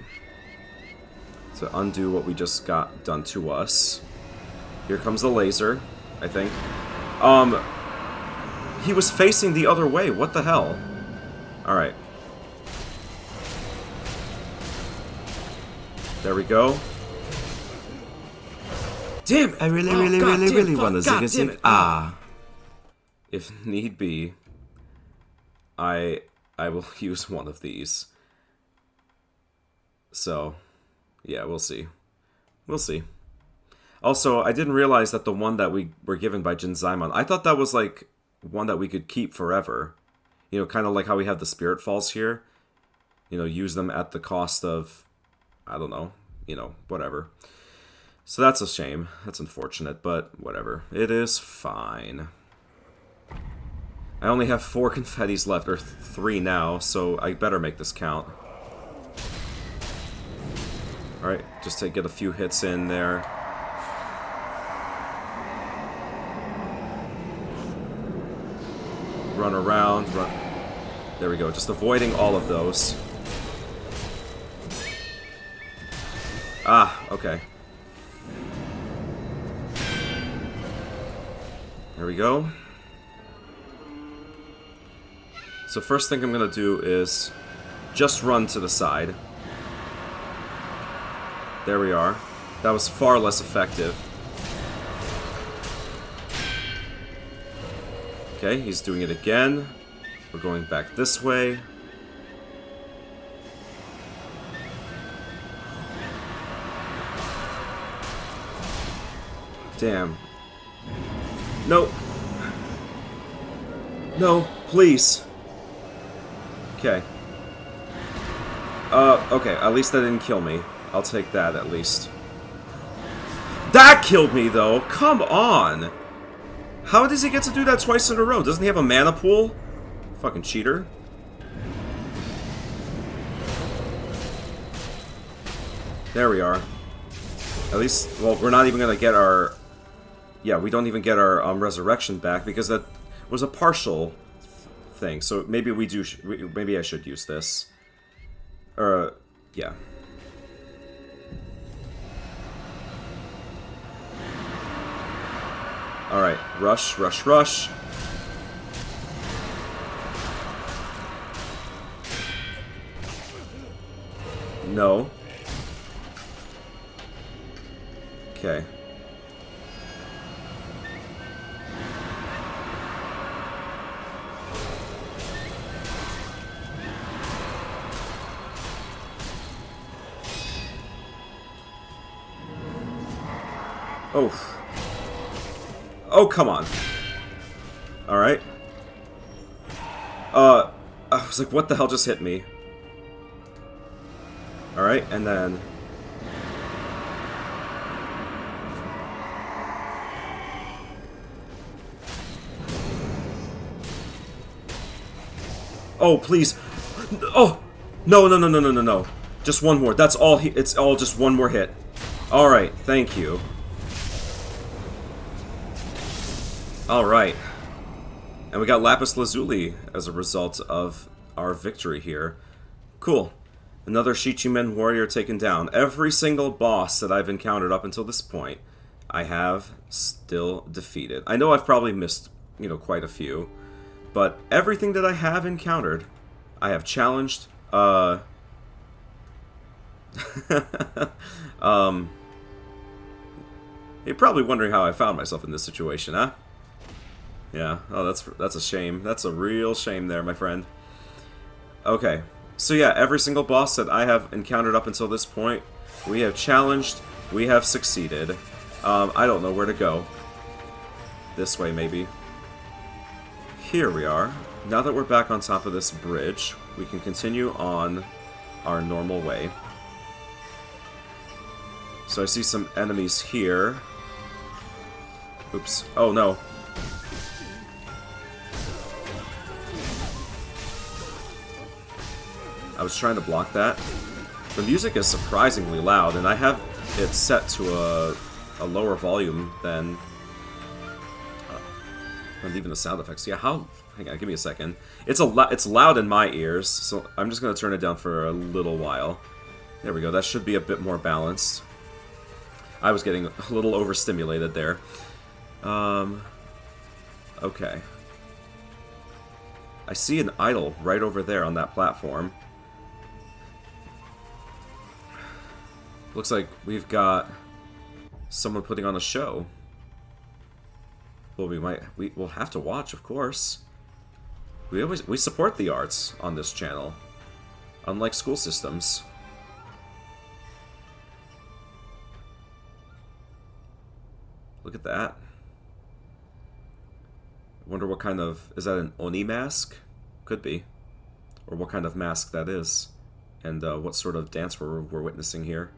to undo what we just got done to us. Here comes the laser, I think. He was facing the other way. What the hell? Alright. There we go. Damn it! I really want to zig a zig. Ah. If need be, I will use one of these. So, yeah, we'll see. We'll see. Also, I didn't realize that the one that we were given by Jinzaimon, I thought that was, like, one that we could keep forever. You know, kind of like how we have the Spirit Falls here. You know, use them at the cost of, I don't know, you know, whatever. So that's a shame. That's unfortunate, but whatever. It is fine. I only have 4 confettis left, or 3 now, so I better make this count. Alright, just to get a few hits in there. Run around, run. There we go, just avoiding all of those. Ah, okay. There we go. So first thing I'm gonna do is just run to the side. There we are. That was far less effective. Okay, he's doing it again. We're going back this way. Damn. No. No, please. Okay. Okay, at least that didn't kill me. I'll take that, at least. That killed me, though! Come on! How does he get to do that twice in a row? Doesn't he have a mana pool? Fucking cheater. There we are. At least, well, we're not even gonna get our... Yeah, we don't even get our resurrection back because that was a partial thing. So maybe we do. Maybe I should use this. Or yeah. All right, rush, rush, rush. No. Okay. Oh. Oh, come on. Alright. I was like, what the hell just hit me? Alright, and then... Oh, please. Oh! No, no, no, no, no, no, no. Just one more. That's all it's all just one more hit. Alright, thank you. Alright. And we got Lapis Lazuli as a result of our victory here. Cool. Another Shichimen warrior taken down. Every single boss that I've encountered up until this point, I have still defeated. I know I've probably missed, you know, quite a few. But everything that I have encountered, I have challenged. You're probably wondering how I found myself in this situation, huh? Yeah, oh, that's a shame. That's a real shame there, my friend. Okay, so yeah, every single boss that I have encountered up until this point, we have challenged, we have succeeded. I don't know where to go. This way, maybe. Here we are. Now that we're back on top of this bridge, we can continue on our normal way. So I see some enemies here. Oops. Oh, no. I was trying to block that. The music is surprisingly loud, and I have it set to a lower volume than even the sound effects. Yeah, how? Hang on, give me a second. It's loud in my ears, so I'm just gonna turn it down for a little while. There we go. That should be a bit more balanced. I was getting a little overstimulated there. Okay. I see an idol right over there on that platform. Looks like we've got someone putting on a show. Well, we'll have to watch, of course. We support the arts on this channel, unlike school systems. Look at that. I wonder what kind of... Is that an Oni mask? Could be. Or what kind of mask that is. And what sort of dance we're witnessing here.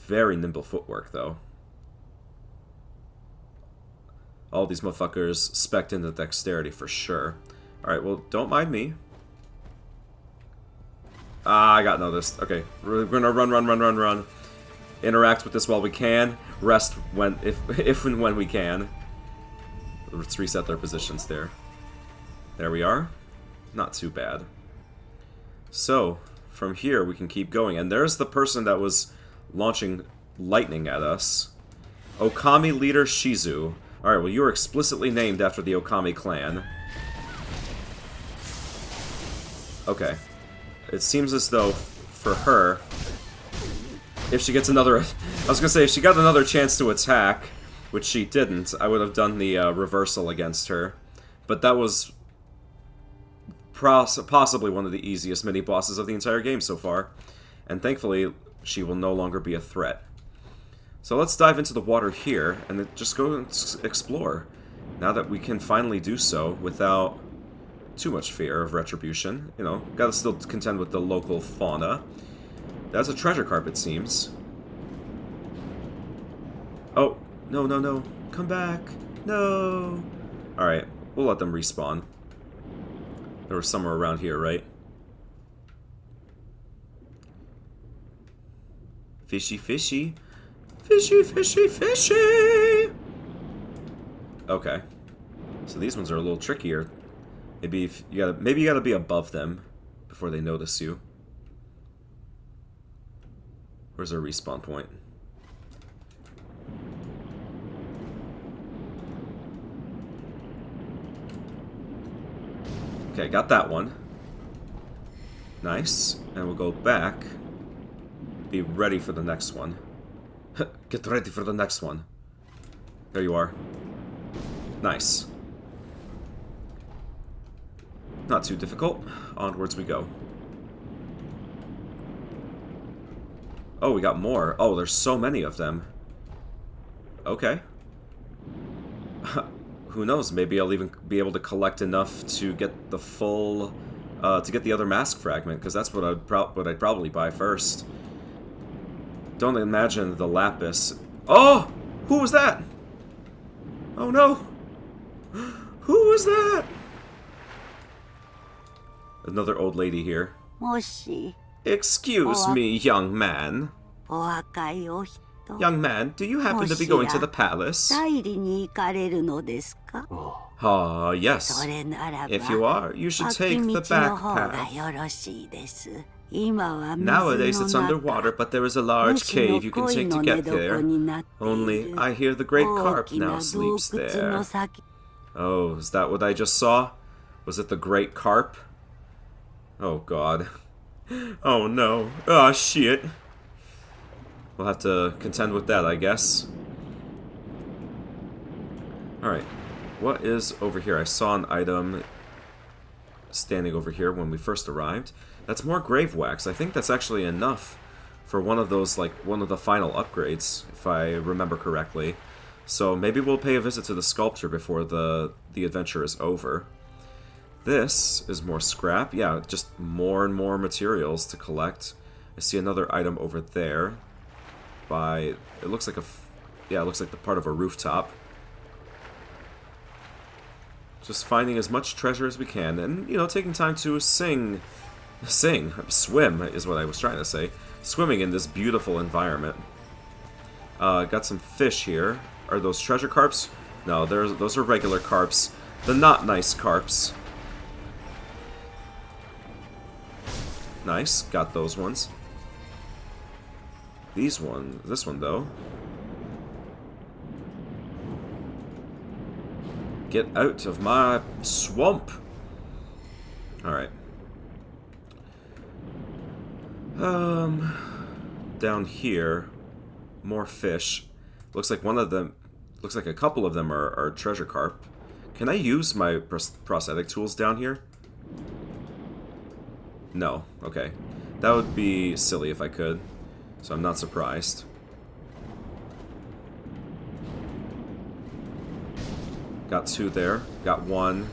Very nimble footwork, though. All these motherfuckers spec'd into dexterity for sure. Alright, well, don't mind me. Ah, I got noticed. Okay, we're gonna run. Interact with this while we can. Rest when, if and when we can. Let's reset their positions there. There we are. Not too bad. So, from here we can keep going. And there's the person that was launching lightning at us. Ōkami leader Shizu. Alright, well, you are explicitly named after the Ōkami clan. Okay. It seems as though, for her, if she gets another... I was gonna say, if she got another chance to attack, which she didn't, I would have done the reversal against her. But that was possibly one of the easiest mini-bosses of the entire game so far. And thankfully, she will no longer be a threat. So let's dive into the water here, and then just go and explore. Now that we can finally do so without too much fear of retribution. You know, gotta still contend with the local fauna. That's a treasure carp, it seems. Oh, no. Come back. No. Alright, we'll let them respawn. There was somewhere around here, right? Fishy. Fishy. Okay. So these ones are a little trickier. Maybe you gotta be above them before they notice you. Where's our respawn point? Okay, got that one. Nice. And we'll go back. Be ready for the next one. Get ready for the next one. There you are. Nice. Not too difficult. Onwards we go. Oh, we got more. Oh, there's so many of them. Okay. Who knows? Maybe I'll even be able to collect enough to get the full... to get the other mask fragment, because that's what I'd probably buy first. Don't imagine the lapis. Oh! Who was that? Oh no! Who was that? Another old lady here. Excuse me, young man. Young man, do you happen to be going to the palace? Ah, yes. If you are, you should take the back path. Nowadays it's underwater, but there is a large cave you can take to get there. Only, I hear the great carp now sleeps there. Oh, is that what I just saw? Was it the great carp? Oh, God. Oh, no. Oh, shit. We'll have to contend with that, I guess. Alright. What is over here? I saw an item standing over here when we first arrived. That's more grave wax. I think that's actually enough for one of those, like, one of the final upgrades, if I remember correctly. So maybe we'll pay a visit to the sculpture before the adventure is over. This is more scrap. Yeah, just more and more materials to collect. I see another item over there. It looks like it looks like the part of a rooftop. Just finding as much treasure as we can, and, you know, taking time to swim is what I was trying to say. Swimming in this beautiful environment. Got some fish here. Are those treasure carps? No, those are regular carps. The not nice carps. Nice, got those ones. This one though. Get out of my swamp. Alright. Down here, more fish. Looks like a couple of them are treasure carp. Can I use my prosthetic tools down here? No. Okay. That would be silly if I could. So I'm not surprised. Got 2 there. Got 1.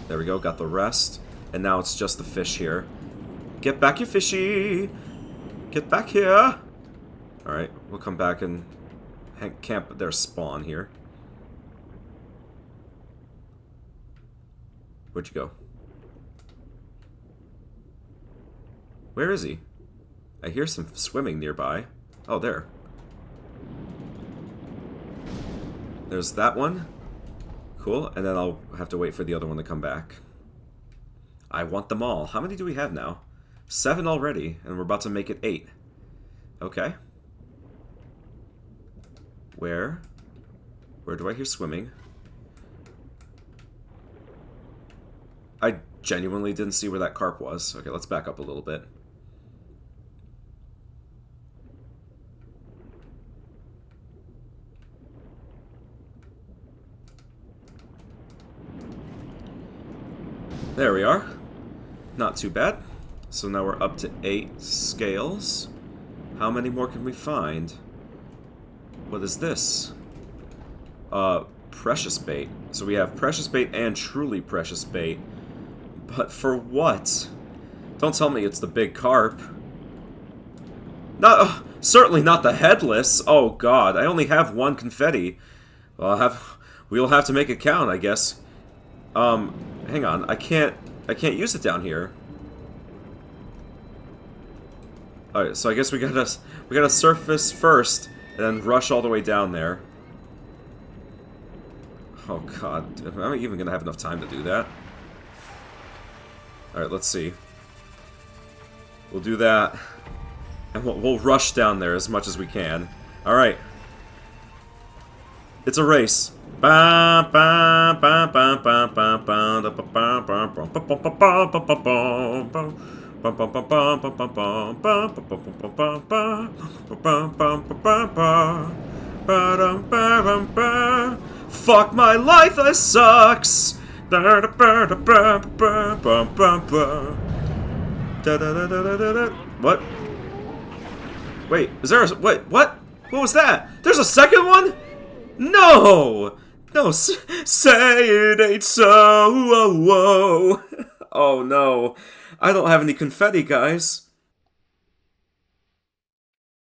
There we go. Got the rest. And now it's just the fish here. Get back, you fishy! Get back here! Alright, we'll come back and camp at their spawn here. Where'd you go? Where is he? I hear some swimming nearby. Oh, there. There's that one. Cool, and then I'll have to wait for the other one to come back. I want them all. How many do we have now? 7 already, and we're about to make it 8. Okay. Where? Where do I hear swimming? I genuinely didn't see where that carp was. Okay, let's back up a little bit. There we are. Not too bad. So now we're up to 8 scales. How many more can we find? What is this? Precious bait. So we have precious bait and truly precious bait. But for what? Don't tell me it's the big carp. Not, certainly not the headless. Oh god, I only have 1 confetti. Well, we'll have to make it count, I guess. Hang on, I can't use it down here. Alright, so I guess we gotta surface first, and then rush all the way down there. Oh god, am I even gonna have enough time to do that? Alright, let's see. We'll do that, and we'll rush down there as much as we can. Alright. It's a race. Fuck my life, this sucks. What? Wait, is there a... Wait, what? What was that? There's a second one? No! No, say it ain't so. Oh no. I don't have any confetti, guys.